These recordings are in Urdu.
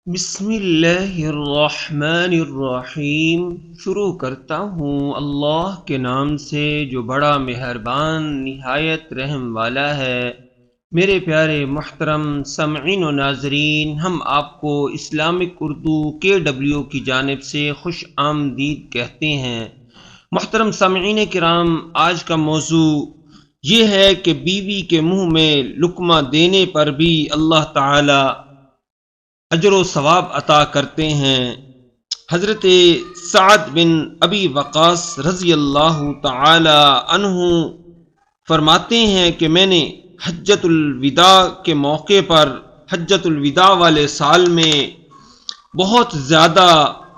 بسم اللہ الرحمن الرحیم۔ شروع کرتا ہوں اللہ کے نام سے جو بڑا مہربان نہایت رحم والا ہے۔ میرے پیارے محترم سامعین و ناظرین، ہم آپ کو اسلامک اردو KW کی جانب سے خوش آمدید کہتے ہیں۔ محترم سامعین کرام، آج کا موضوع یہ ہے کہ بیوی کے منہ میں لقمہ دینے پر بھی اللہ تعالی اجر و ثواب عطا کرتے ہیں۔ حضرت سعد بن ابی وقاص رضی اللہ تعالی عنہ فرماتے ہیں کہ میں نے حجۃ الوداع کے موقع پر، حجۃ الوداع والے سال میں بہت زیادہ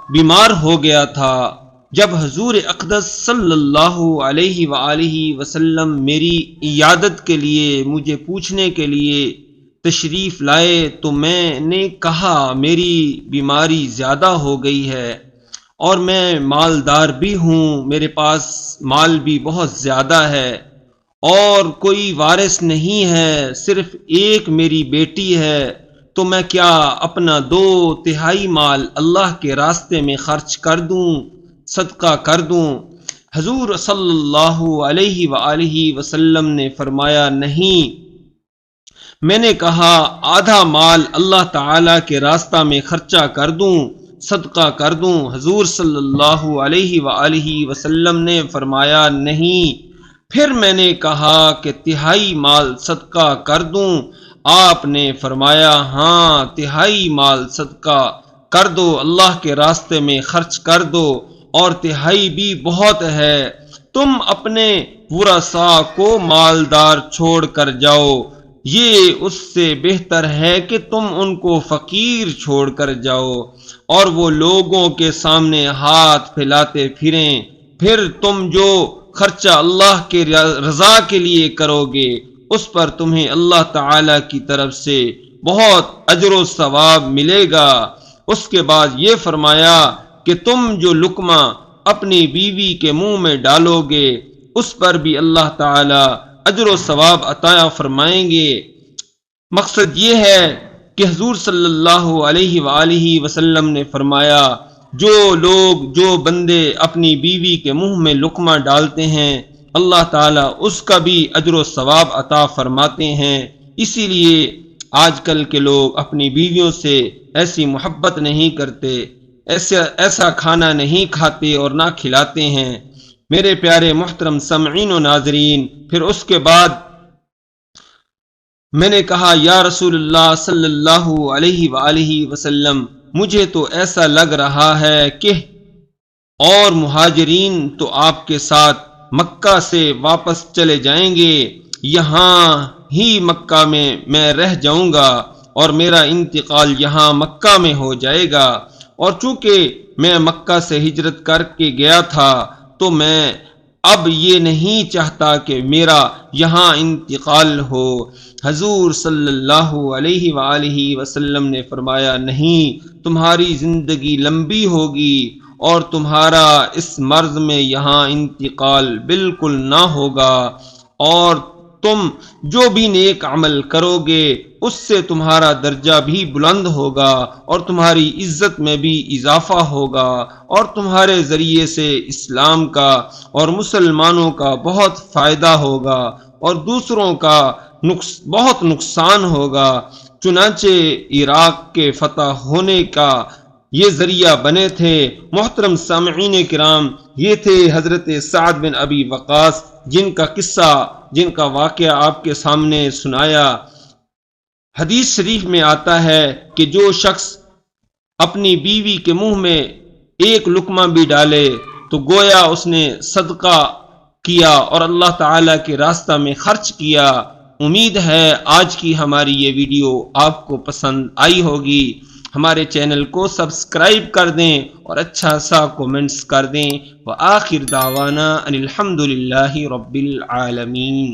بیمار ہو گیا تھا۔ جب حضور اقدس صلی اللہ علیہ وآلہ وسلم میری عیادت کے لیے، مجھے پوچھنے کے لیے تشریف لائے تو میں نے کہا میری بیماری زیادہ ہو گئی ہے اور میں مالدار بھی ہوں، میرے پاس مال بھی بہت زیادہ ہے اور کوئی وارث نہیں ہے، صرف ایک میری بیٹی ہے، تو میں کیا اپنا 2/3 مال اللہ کے راستے میں خرچ کر دوں، صدقہ کر دوں؟ حضور صلی اللہ علیہ وآلہ وسلم نے فرمایا نہیں۔ میں نے کہا آدھا مال اللہ تعالی کے راستہ میں خرچہ کر دوں، صدقہ کر دوں؟ حضور صلی اللہ علیہ وآلہ وسلم نے فرمایا نہیں۔ پھر میں نے کہا کہ 1/3 مال صدقہ کر دوں؟ آپ نے فرمایا ہاں، 1/3 مال صدقہ کر دو، اللہ کے راستے میں خرچ کر دو، اور 1/3 بھی بہت ہے، تم اپنے ورثاء کو مالدار چھوڑ کر جاؤ، یہ اس سے بہتر ہے کہ تم ان کو فقیر چھوڑ کر جاؤ اور وہ لوگوں کے سامنے ہاتھ پھیلاتے پھریں، پھر تم جو خرچہ اللہ کے رضا کے لیے کرو گے اس پر تمہیں اللہ تعالی کی طرف سے بہت اجر و ثواب ملے گا۔ اس کے بعد یہ فرمایا کہ تم جو لقمہ اپنی بیوی کے منہ میں ڈالو گے اس پر بھی اللہ تعالی اجر و ثواب عطا فرمائیں گے۔ مقصد یہ ہے کہ حضور صلی اللہ علیہ وآلہ وسلم نے فرمایا جو بندے اپنی بیوی کے منہ میں لقمہ ڈالتے ہیں اللہ تعالیٰ اس کا بھی اجر و ثواب عطا فرماتے ہیں۔ اسی لیے آج کل کے لوگ اپنی بیویوں سے ایسی محبت نہیں کرتے، ایسا کھانا نہیں کھاتے اور نہ کھلاتے ہیں۔ میرے پیارے محترم سامعین و ناظرین، پھر اس کے بعد میں نے کہا یا رسول اللہ صلی اللہ علیہ وآلہ وسلم، مجھے تو ایسا لگ رہا ہے کہ اور مہاجرین تو آپ کے ساتھ مکہ سے واپس چلے جائیں گے، یہاں ہی مکہ میں رہ جاؤں گا اور میرا انتقال یہاں مکہ میں ہو جائے گا، اور چونکہ میں مکہ سے ہجرت کر کے گیا تھا تو میں اب یہ نہیں چاہتا کہ میرا یہاں انتقال ہو۔ حضور صلی اللہ علیہ وآلہ وسلم نے فرمایا نہیں، تمہاری زندگی لمبی ہوگی اور تمہارا اس مرض میں یہاں انتقال بالکل نہ ہوگا، اور تم جو بھی نیک عمل کرو گے اس سے تمہارا درجہ بھی بلند ہوگا اور تمہاری عزت میں بھی اضافہ ہوگا، اور تمہارے ذریعے سے اسلام کا اور مسلمانوں کا بہت فائدہ ہوگا اور دوسروں کا بہت نقصان ہوگا۔ چنانچہ عراق کے فتح ہونے کا یہ ذریعہ بنے تھے۔ محترم سامعین کرام، یہ تھے حضرت سعد بن ابی وقاص جن کا قصہ، جن کا واقعہ آپ کے سامنے سنایا۔ حدیث شریف میں آتا ہے کہ جو شخص اپنی بیوی کے منہ میں ایک لقمہ بھی ڈالے تو گویا اس نے صدقہ کیا اور اللہ تعالی کے راستہ میں خرچ کیا۔ امید ہے آج کی ہماری یہ ویڈیو آپ کو پسند آئی ہوگی۔ ہمارے چینل کو سبسکرائب کر دیں اور اچھا سا کومنٹس کر دیں۔ وآخر دعوانا ان الحمد للہ رب العالمین۔